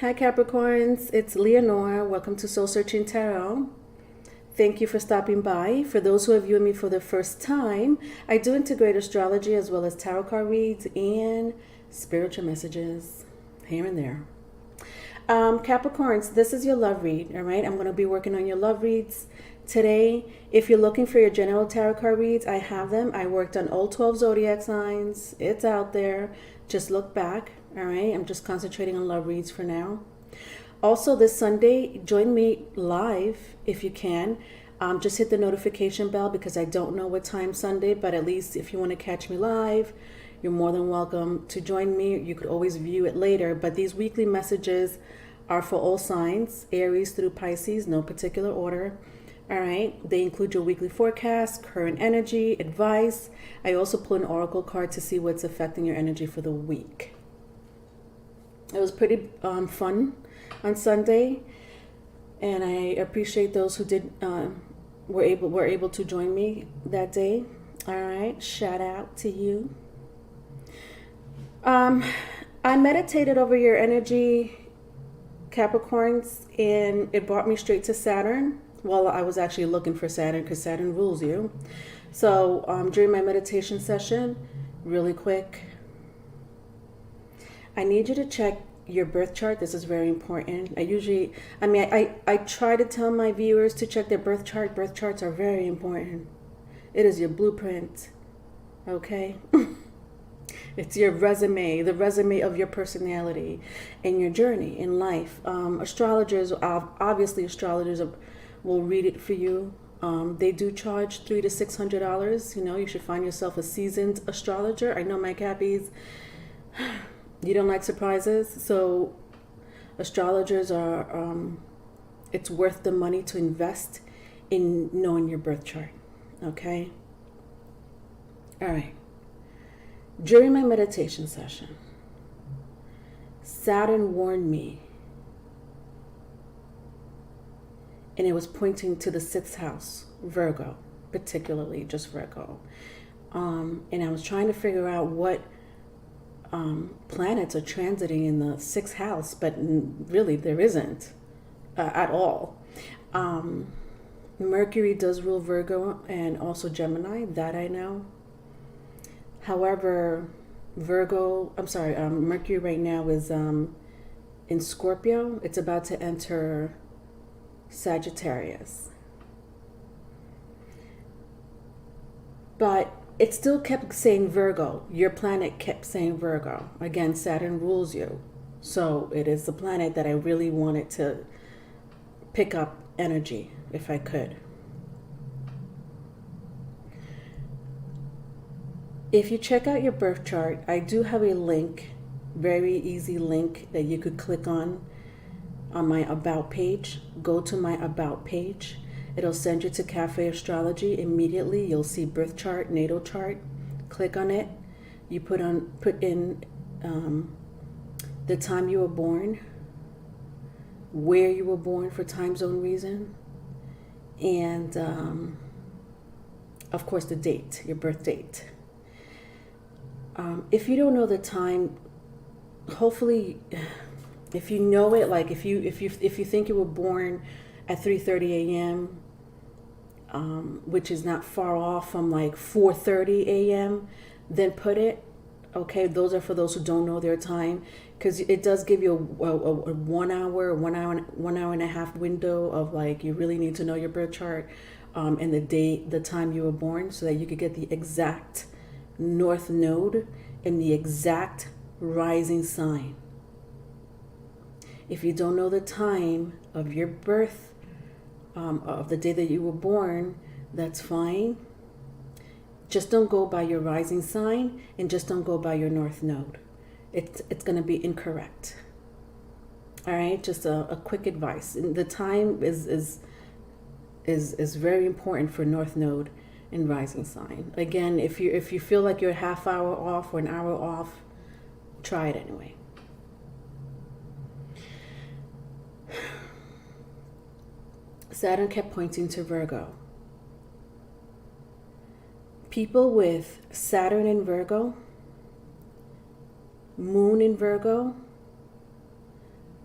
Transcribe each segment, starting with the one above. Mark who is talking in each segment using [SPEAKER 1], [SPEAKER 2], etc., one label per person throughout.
[SPEAKER 1] Hi Capricorns, it's Leonore. Welcome to Soul Searching Tarot. Thank you for stopping by. For those who are viewing me for the first time, I do integrate astrology as well as tarot card reads and spiritual messages here and there. Capricorns, this is your love read, all right? I'm going to be working on your love reads today. If you're looking for your general tarot card reads, I have them. I worked on all 12 zodiac signs. It's out there. Just look back, all right? I'm just concentrating on love reads for now. Also, this Sunday, join me live if you can. Just hit the notification bell because I don't know what time Sunday, but at least if you want to catch me live, you're more than welcome to join me. You could always view it later, but these weekly messages are for all signs, Aries through Pisces, no particular order. All right, they include your weekly forecast, current energy, advice. I also pull an oracle card to see what's affecting your energy for the week. It was pretty fun on Sunday, and I appreciate those who did were able to join me that day. All right, shout out to you. I meditated over your energy, Capricorns, and it brought me straight to Saturn. Well, I was actually looking for Saturn because Saturn rules you. So during my meditation session, really quick, I need you to check your birth chart. This is very important. I try to tell my viewers to check their birth chart. Birth charts are very important. It is your blueprint, okay? It's your resume, the resume of your personality and your journey in life. Astrologers will read it for you. They do charge $300 to $600. You know, you should find yourself a seasoned astrologer. I know my Cappies, you don't like surprises, so astrologers are, it's worth the money to invest in knowing your birth chart, okay? All right. During my meditation session, Saturn warned me, and it was pointing to the 6th house, Virgo, particularly just Virgo. And I was trying to figure out what planets are transiting in the 6th house, but really there isn't at all. Mercury does rule Virgo and also Gemini, that I know. However, Mercury right now is in Scorpio. It's about to enter Sagittarius. But it still kept saying Virgo. Your planet kept saying Virgo. Again, Saturn rules you. So it is the planet that I really wanted to pick up energy if I could. If you check out your birth chart, I do have a link, very easy link that you could click on my About page. Go to my About page. It'll send you to Cafe Astrology. Immediately, you'll see birth chart, natal chart. Click on it. You put in the time you were born, where you were born for time zone reason, and of course the date, your birth date. If you don't know the time, hopefully, if you know it, like if you think you were born at 3:30 a.m., which is not far off from like 4:30 a.m., then put it. Okay, those are for those who don't know their time, because it does give you a 1 hour, 1 hour and a half window of like you really need to know your birth chart and the date, the time you were born, so that you could get the exact North Node and the exact rising sign. If you don't know the time of your birth, of the day that you were born, that's fine. Just don't go by your rising sign, and just don't go by your North Node. It's going to be incorrect. All right, just a quick advice. The time is very important for North Node and rising sign. Again, if you feel like you're a half hour off or an hour off, try it anyway. Saturn kept pointing to Virgo. People with Saturn in Virgo, Moon in Virgo,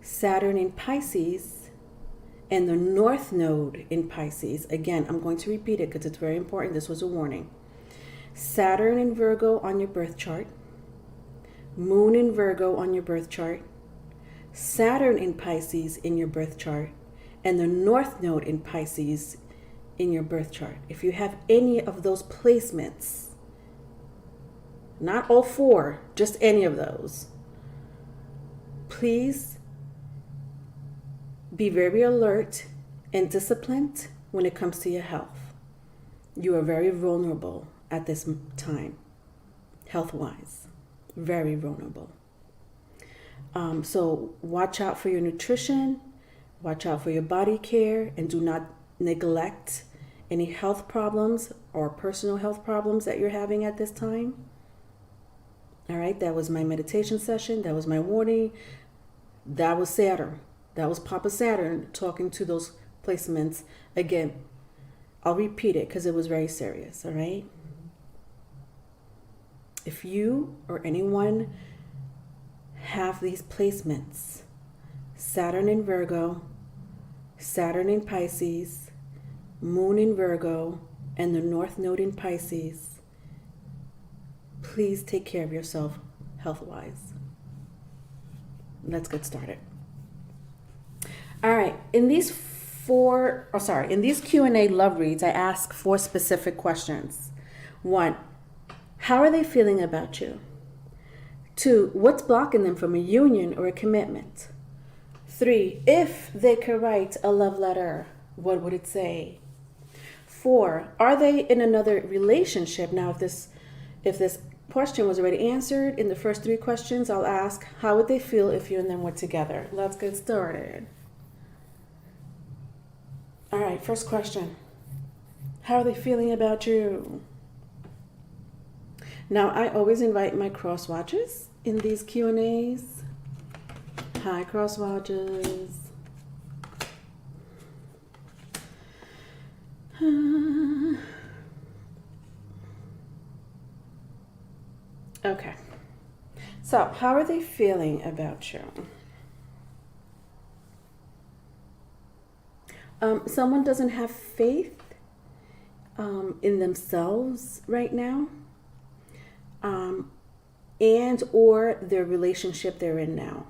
[SPEAKER 1] Saturn in Pisces, and the North Node in Pisces. Again, I'm going to repeat it because it's very important. This was a warning. Saturn in Virgo on your birth chart. Moon in Virgo on your birth chart. Saturn in Pisces in your birth chart. And the North Node in Pisces in your birth chart. If you have any of those placements, not all four, just any of those, please be very alert and disciplined when it comes to your health. You are very vulnerable at this time, health-wise, very vulnerable. So watch out for your nutrition, watch out for your body care, and do not neglect any health problems or personal health problems that you're having at this time. All right, that was my meditation session. That was my warning. That was Saturn. That was Papa Saturn talking to those placements. Again, I'll repeat it because it was very serious, all right? If you or anyone have these placements, Saturn in Virgo, Saturn in Pisces, Moon in Virgo, and the North Node in Pisces, please take care of yourself health-wise. Let's get started. All right, in these Q&A love reads, I ask 4 specific questions. 1, how are they feeling about you? 2, what's blocking them from a union or a commitment? 3, if they could write a love letter, what would it say? 4, are they in another relationship? Now, if this question was already answered in the first 3 questions, I'll ask, how would they feel if you and them were together? Let's get started. All right, first question. How are they feeling about you? Now, I always invite my cross watchers in these Q&As. Hi, cross watchers. Okay. So, how are they feeling about you? Someone doesn't have faith in themselves right now, and or their relationship they're in now.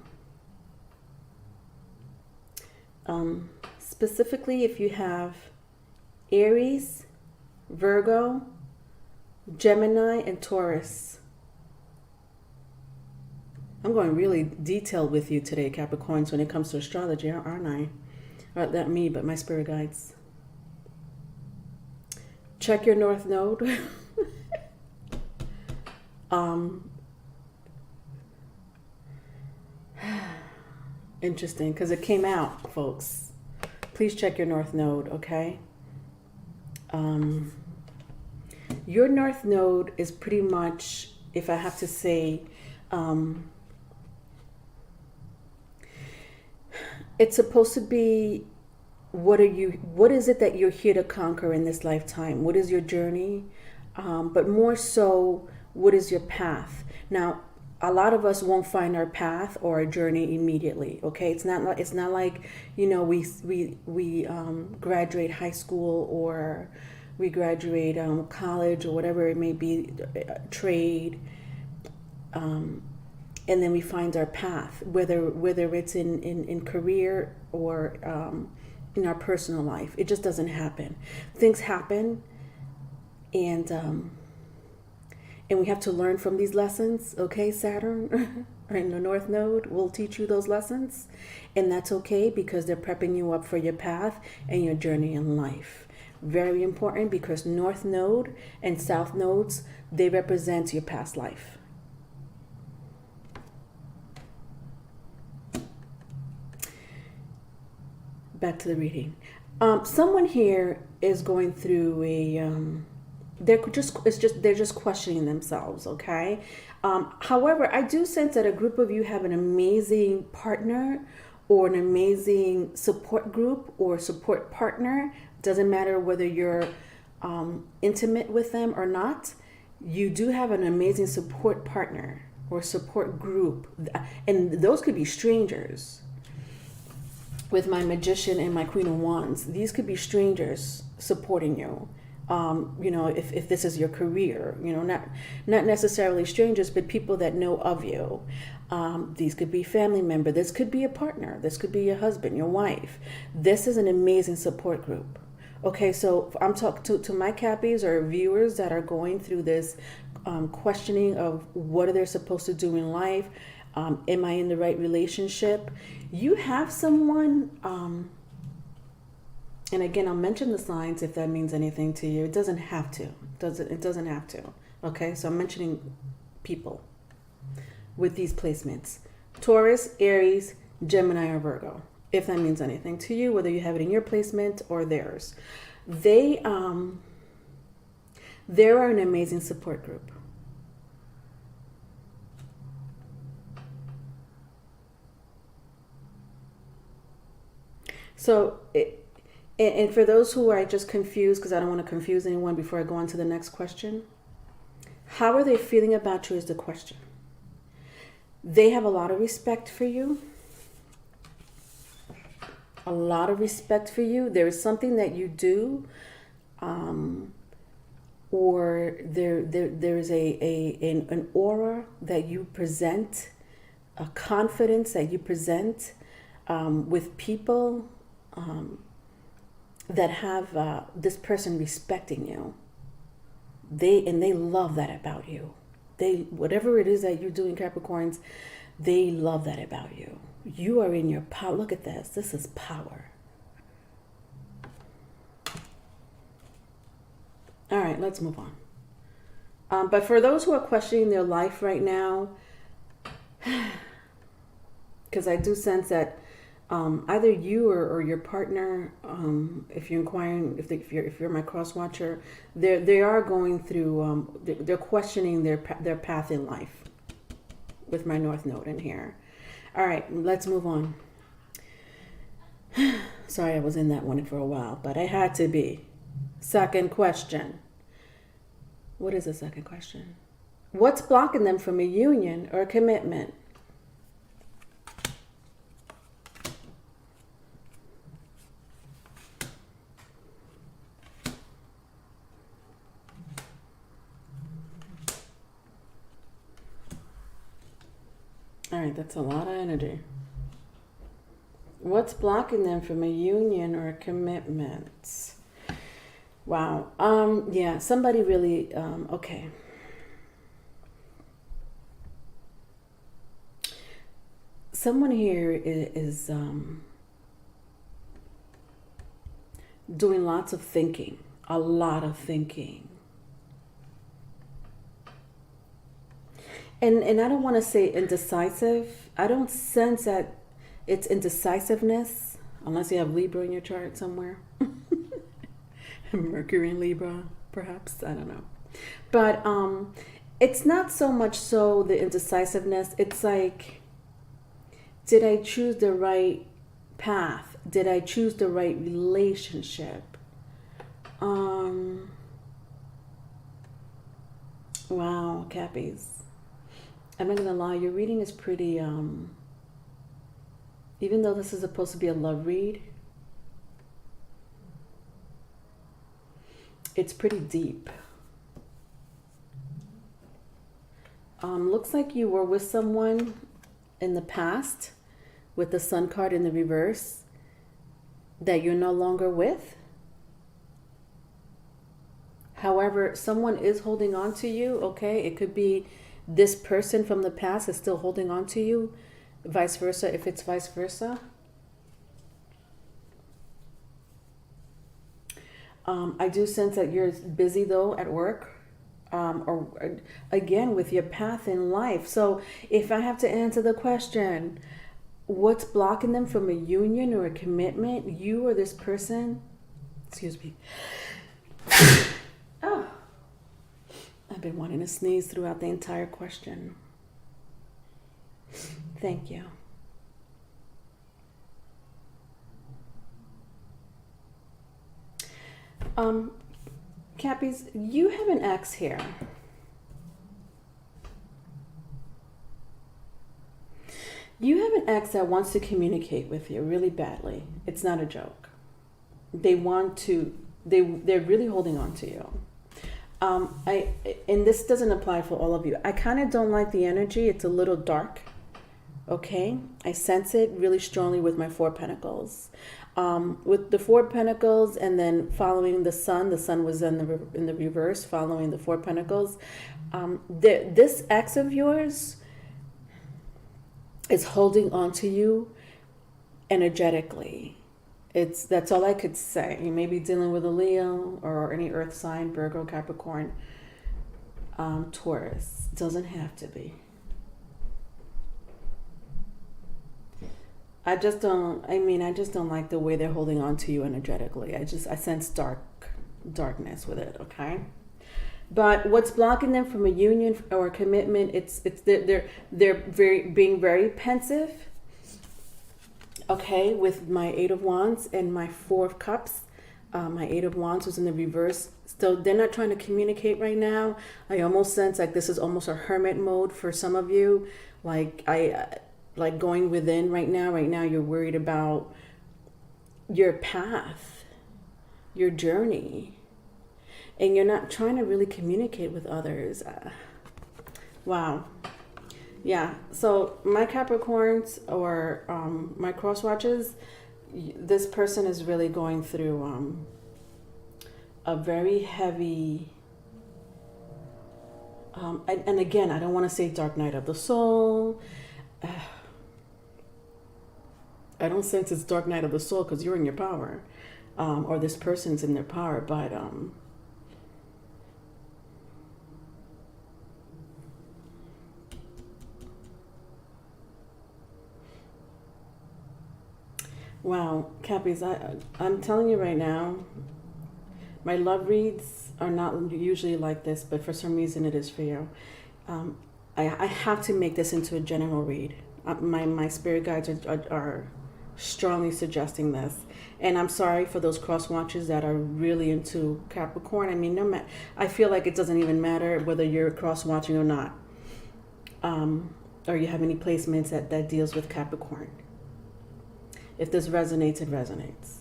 [SPEAKER 1] Specifically, if you have Aries, Virgo, Gemini, and Taurus. I'm going really detailed with you today, Capricorns, when it comes to astrology, aren't I? Not me, but my spirit guides. Check your North Node. Interesting, because it came out, folks. Please check your North Node, okay? Your North Node is pretty much, if I have to say, it's supposed to be, what is it that you're here to conquer in this lifetime? What is your journey? But more so, what is your path? Now, a lot of us won't find our path or our journey immediately. Okay, it's not like we graduate high school or we graduate college or whatever it may be, trade. And then we find our path, whether it's in career or in our personal life. It just doesn't happen. Things happen, and we have to learn from these lessons. Okay, Saturn in the North Node will teach you those lessons, and that's okay because they're prepping you up for your path and your journey in life. Very important, because North Node and South Nodes, they represent your past life. Back to the reading. Someone here is going through they're just questioning themselves, okay? However, I do sense that a group of you have an amazing partner or an amazing support group or support partner. Doesn't matter whether you're intimate with them or not. You do have an amazing support partner or support group, and those could be strangers. with my Magician and my Queen of Wands, these could be strangers supporting you. You know, if this is your career, you know, not necessarily strangers, but people that know of you. These could be family member. This could be a partner. This could be your husband, your wife. This is an amazing support group. Okay, so I'm talking to my Cappies or viewers that are going through this questioning of what are they supposed to do in life. Am I in the right relationship? You have someone, and again, I'll mention the signs if that means anything to you. It doesn't have to. It doesn't have to. Okay, so I'm mentioning people with these placements. Taurus, Aries, Gemini, or Virgo. If that means anything to you, whether you have it in your placement or theirs. They're an amazing support group. So, and for those who are just confused, because I don't want to confuse anyone before I go on to the next question, how are they feeling about you is the question. They have a lot of respect for you. A lot of respect for you. There is something that you do, or there is an aura that you present, a confidence that you present with people that have this person respecting you. They love that about you. Whatever it is that you're doing, Capricorns, they love that about you. You are in your power. Look at this. This is power. All right, let's move on. But for those who are questioning their life right now, because I do sense that either you or your partner, if you're inquiring, if you're my cross watcher, they are going through, they're questioning their path in life with my North Node in here. All right, let's move on. Sorry, I was in that one for a while, but I had to be. Second question. What is the second question? What's blocking them from a union or a commitment? All right, that's a lot of energy. What's blocking them from a union or a commitment? Wow. Yeah, somebody really, okay. Someone here is doing lots of thinking, a lot of thinking. And I don't want to say indecisive. I don't sense that it's indecisiveness, unless you have Libra in your chart somewhere. Mercury in Libra, perhaps. I don't know. But it's not so much so the indecisiveness. It's like, did I choose the right path? Did I choose the right relationship? Wow, Cappies. I'm not gonna lie, your reading is pretty, even though this is supposed to be a love read, it's pretty deep. Looks like you were with someone in the past with the Sun card in the reverse that you're no longer with. However, someone is holding on to you, okay? It could be this person from the past is still holding on to you, vice versa, if it's vice versa. I do sense that you're busy though at work, or again with your path in life. So if I have to answer the question, what's blocking them from a union or a commitment, you or this person, excuse me. Oh, I've been wanting to sneeze throughout the entire question. Thank you. Cappies, you have an ex here. You have an ex that wants to communicate with you really badly. It's not a joke. They want to, they're really holding on to you. And this doesn't apply for all of you. I kind of don't like the energy. It's a little dark. Okay, I sense it really strongly with my Four Pentacles. With the Four Pentacles, and then following the Sun was in the reverse, following the Four Pentacles. This ex of yours is holding on to you energetically. That's all I could say. You may be dealing with a Leo or any Earth sign, Virgo, Capricorn, Taurus. Doesn't have to be. I just don't like the way they're holding on to you energetically. I sense darkness with it, okay? But what's blocking them from a union or a commitment, they're being very pensive. Okay, with my Eight of Wands and my Four of Cups. My Eight of Wands was in the reverse. So they're not trying to communicate right now. I almost sense like this is almost a hermit mode for some of you. Like going within right now. Right now you're worried about your path, your journey. And you're not trying to really communicate with others. Wow. Yeah, so my Capricorns or my cross watches, this person is really going through a very heavy, and again, I don't want to say dark night of the soul. I don't sense it's dark night of the soul because you're in your power, or this person's in their power, but wow, Cappies, I'm telling you right now, my love reads are not usually like this, but for some reason it is for you. I have to make this into a general read. My spirit guides are strongly suggesting this. And I'm sorry for those cross watchers that are really into Capricorn. I mean, I feel like it doesn't even matter whether you're cross watching or not. Or you have any placements that deals with Capricorn. If this resonates, it resonates.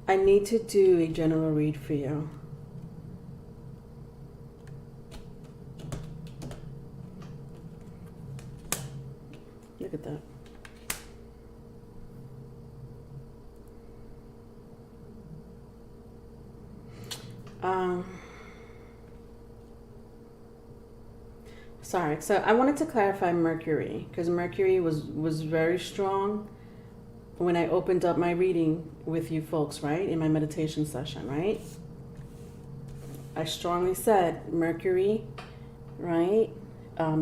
[SPEAKER 1] I need to do a general read for you. Look at that. Sorry, so I wanted to clarify Mercury, because Mercury was very strong when I opened up my reading with you folks, right? In my meditation session, right? I strongly said Mercury, right?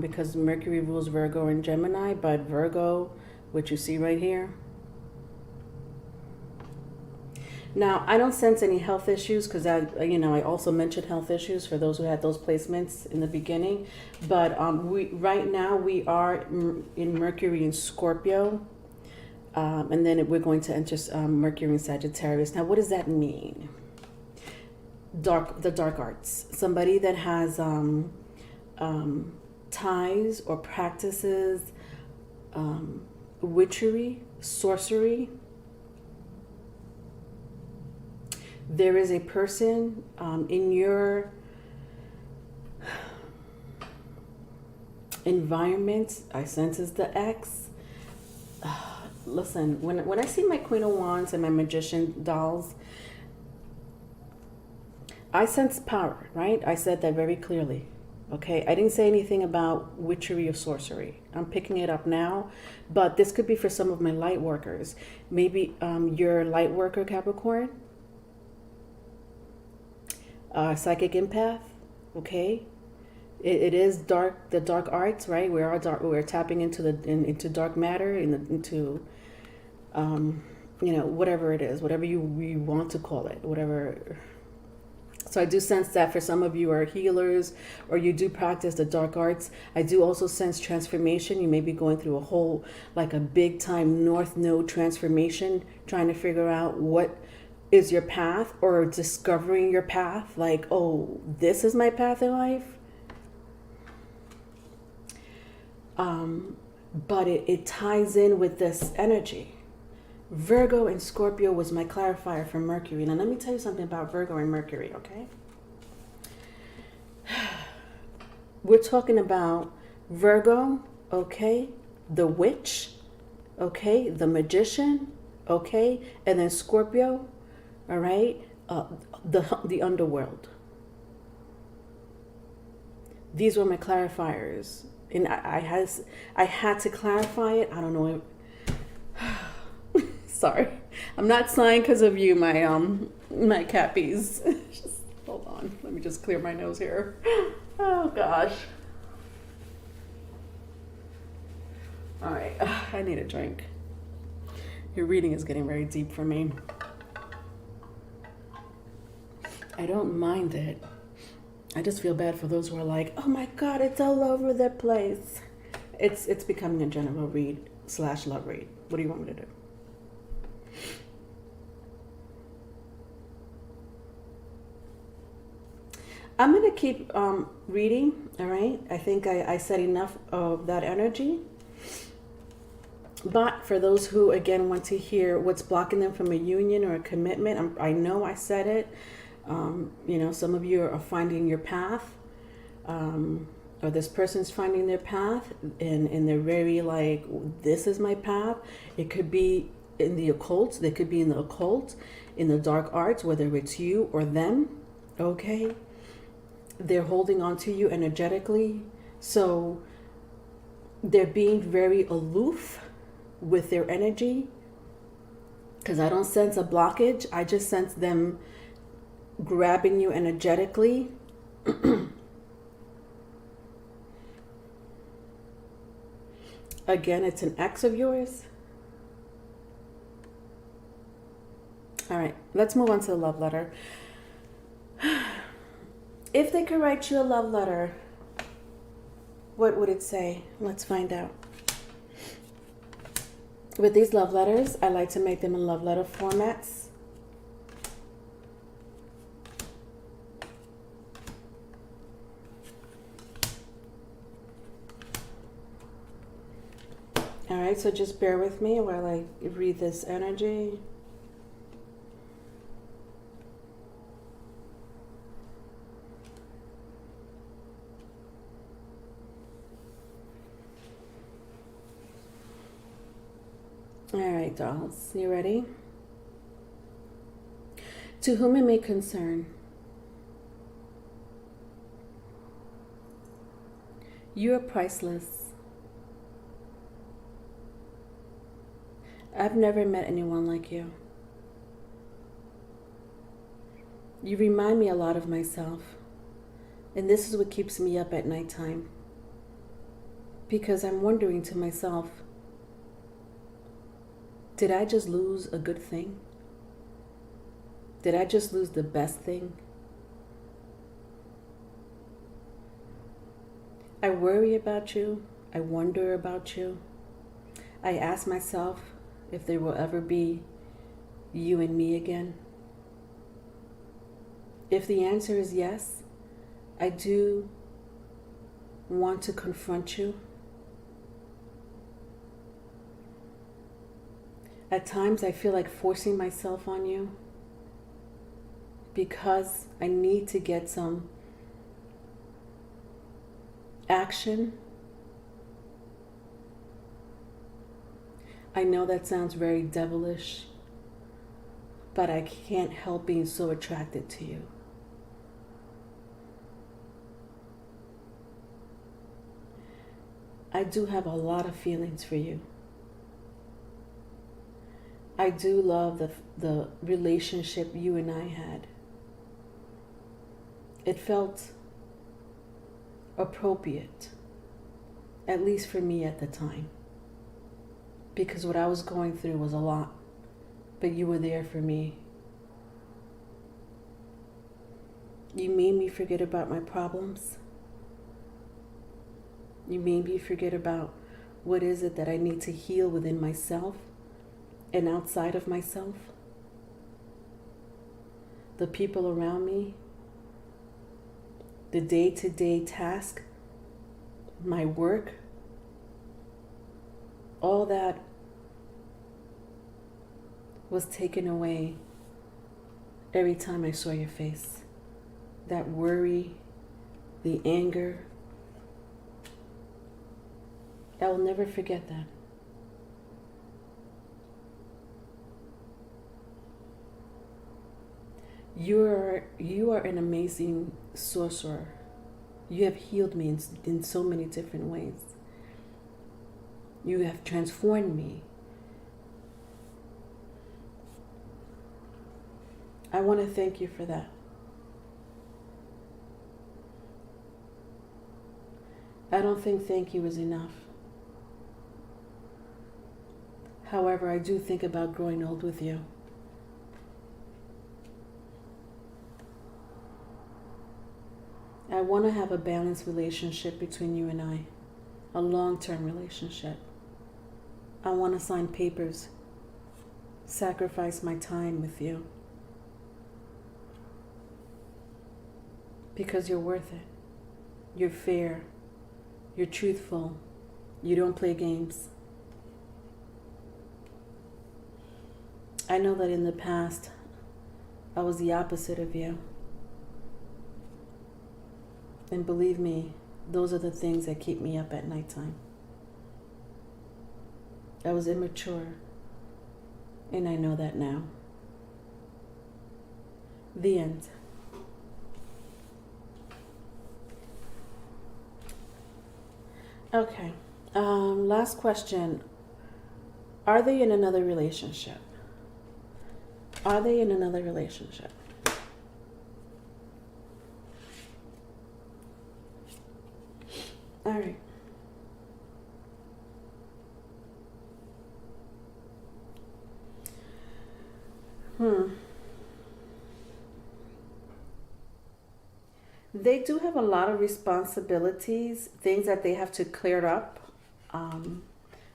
[SPEAKER 1] Because Mercury rules Virgo and Gemini, but Virgo, which you see right here. Now, I don't sense any health issues because I also mentioned health issues for those who had those placements in the beginning. But right now we are in Mercury in Scorpio, and then we're going to enter Mercury in Sagittarius. Now, what does that mean? The dark arts. Somebody that has ties or practices witchery, sorcery. There is a person in your environment, I sense is the ex. Listen, when I see my Queen of Wands and my Magician dolls, I sense power, right? I said that very clearly. Okay, I didn't say anything about witchery or sorcery. I'm picking it up now, but this could be for some of my light workers. Maybe you're a light worker, Capricorn. Psychic empath, okay. It is dark, the dark arts, right? We're tapping into dark matter, into whatever it is, whatever you want to call it, whatever. So I do sense that for some of you are healers or you do practice the dark arts. I do also sense transformation. You may be going through a big time North Node transformation, trying to figure out what is your path, or discovering your path. Like, oh, this is my path in life. But it ties in with this energy. Virgo and Scorpio was my clarifier for Mercury. Now, let me tell you something about Virgo and Mercury, okay? We're talking about Virgo, okay? The witch, okay? The magician, okay? And then Scorpio, all right? The underworld. These were my clarifiers. And I had to clarify it. I don't know. Sorry, I'm not sighing because of you, my Cappies. Just hold on. Let me just clear my nose here. Oh gosh. All right, I need a drink. Your reading is getting very deep for me. I don't mind it. I just feel bad for those who are like, oh my God, it's all over the place. It's becoming a general read / love read. What do you want me to do? I'm going to keep reading, all right? I think I said enough of that energy. But for those who, again, want to hear what's blocking them from a union or a commitment, I know I said it. You know, some of you are finding your path, or this person's finding their path, and they're very like, this is my path. It could be in the occult. They could be in the occult, in the dark arts, whether it's you or them, okay? They're holding on to you energetically. So they're being very aloof with their energy, because I don't sense a blockage. I just sense them grabbing you energetically. Again, it's an ex of yours. All right, let's move on to the love letter. If they could write you a love letter, what would it say? Let's find out. With these love letters, I like to make them in love letter formats. All right, so just bear with me while I read this energy. All right, dolls, you ready? To whom it may concern, you are priceless. I've never met anyone like you. You remind me a lot of myself, and this is what keeps me up at nighttime, because I'm wondering to myself, did I just lose a good thing? Did I just lose the best thing? I worry about you. I wonder about you. I ask myself if there will ever be you and me again. If the answer is yes, I do want to confront you. At times I feel like forcing myself on you because I need to get some action. I know that sounds very devilish, but I can't help being so attracted to you. I do have a lot of feelings for you. I do love the relationship you and I had. It felt appropriate, at least for me at the time, because what I was going through was a lot, but you were there for me. You made me forget about my problems. You made me forget about what is it that I need to heal within myself and outside of myself. The people around me, the day-to-day task, my work, all that was taken away every time I saw your face. That worry, the anger. I will never forget that. You are an amazing sorcerer. You have healed me in so many different ways. You have transformed me. I want to thank you for that. I don't think thank you is enough. However, I do think about growing old with you. I want to have a balanced relationship between you and I, a long-term relationship. I want to sign papers, sacrifice my time with you, because you're worth it. You're fair, you're truthful, you don't play games. I know that in the past, I was the opposite of you. And believe me, those are the things that keep me up at nighttime. I was immature, and I know that now. The end. Okay, last question. Are they in another relationship? Are they in another relationship? All right. They do have a lot of responsibilities, things that they have to clear up,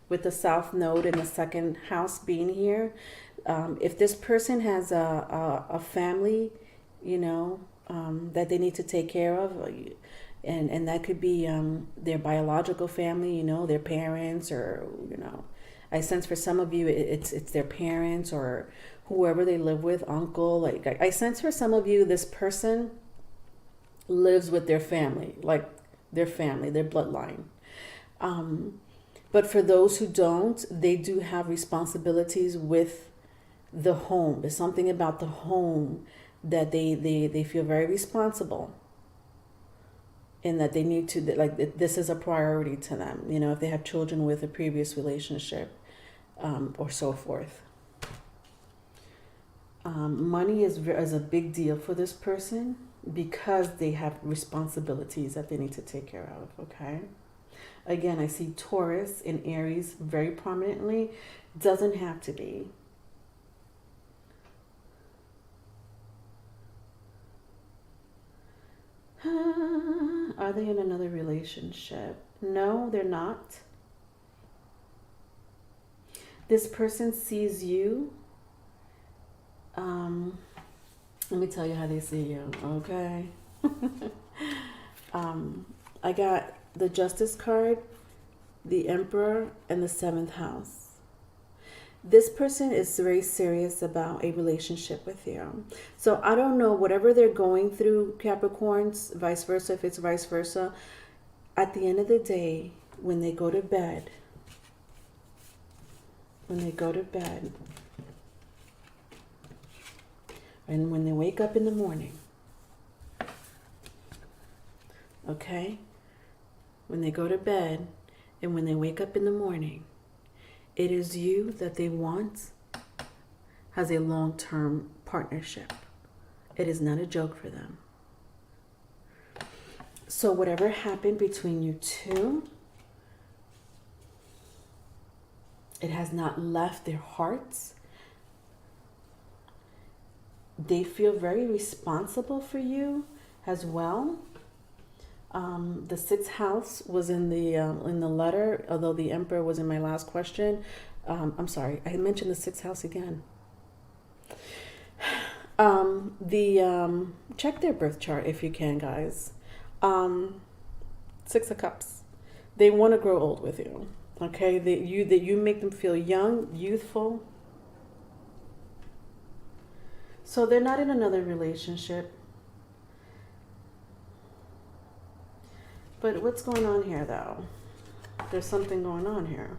[SPEAKER 1] with the South Node in the second house being here. If this person has a family, that they need to take care of, and that could be their biological family, their parents, or I sense for some of you it's their parents or whoever they live with, uncle. Like I sense for some of you this person lives with their family, like their family, their bloodline. But for those who don't, they do have responsibilities with the home. There's something about the home that they feel very responsible, and that they need to, like, this is a priority to them, if they have children with a previous relationship, or so forth. Money is a big deal for this person because they have responsibilities that they need to take care of, okay? Again, I see Taurus and Aries very prominently. Doesn't have to be. Are they in another relationship? No, they're not. This person sees you. Let me tell you how they see you, okay? I got the Justice card, the Emperor, and the 7th house. This person is very serious about a relationship with you. So I don't know, whatever they're going through, Capricorns, vice versa, if it's vice versa, at the end of the day, when they go to bed, and when they wake up in the morning, okay? When they go to bed and when they wake up in the morning, it is you that they want as a long-term partnership. It is not a joke for them. So whatever happened between you two, it has not left their hearts. They feel very responsible for you as well. The 6th house was in the letter, although the Emperor was in my last question. I'm sorry, I mentioned the 6th house again. Check their birth chart if you can, guys. 6 of Cups. They want to grow old with you. Okay, that you make them feel young, youthful. So they're not in another relationship. But what's going on here, though? There's something going on here.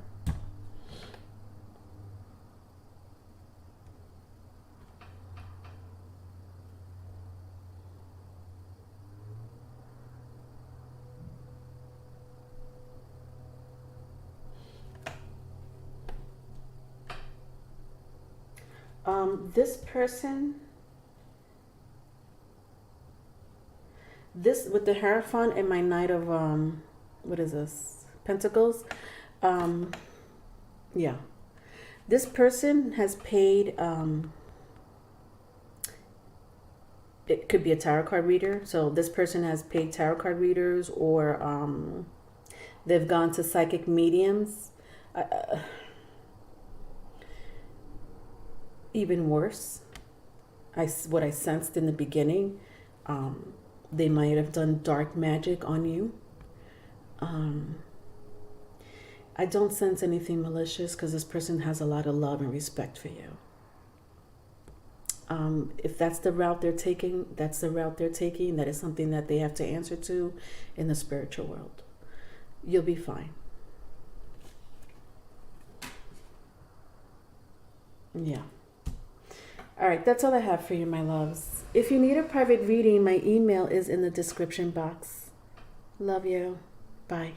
[SPEAKER 1] This person, this with the Hierophant and my Knight of what is this? Pentacles. Yeah. This person has paid it could be a tarot card reader. So this person has paid tarot card readers, or they've gone to psychic mediums. Even worse, what I sensed in the beginning, they might have done dark magic on you. I don't sense anything malicious because this person has a lot of love and respect for you. If that's the route they're taking, that's the route they're taking. That is something that they have to answer to in the spiritual world. You'll be fine. Yeah. All right, that's all I have for you, my loves. If you need a private reading, my email is in the description box. Love you. Bye.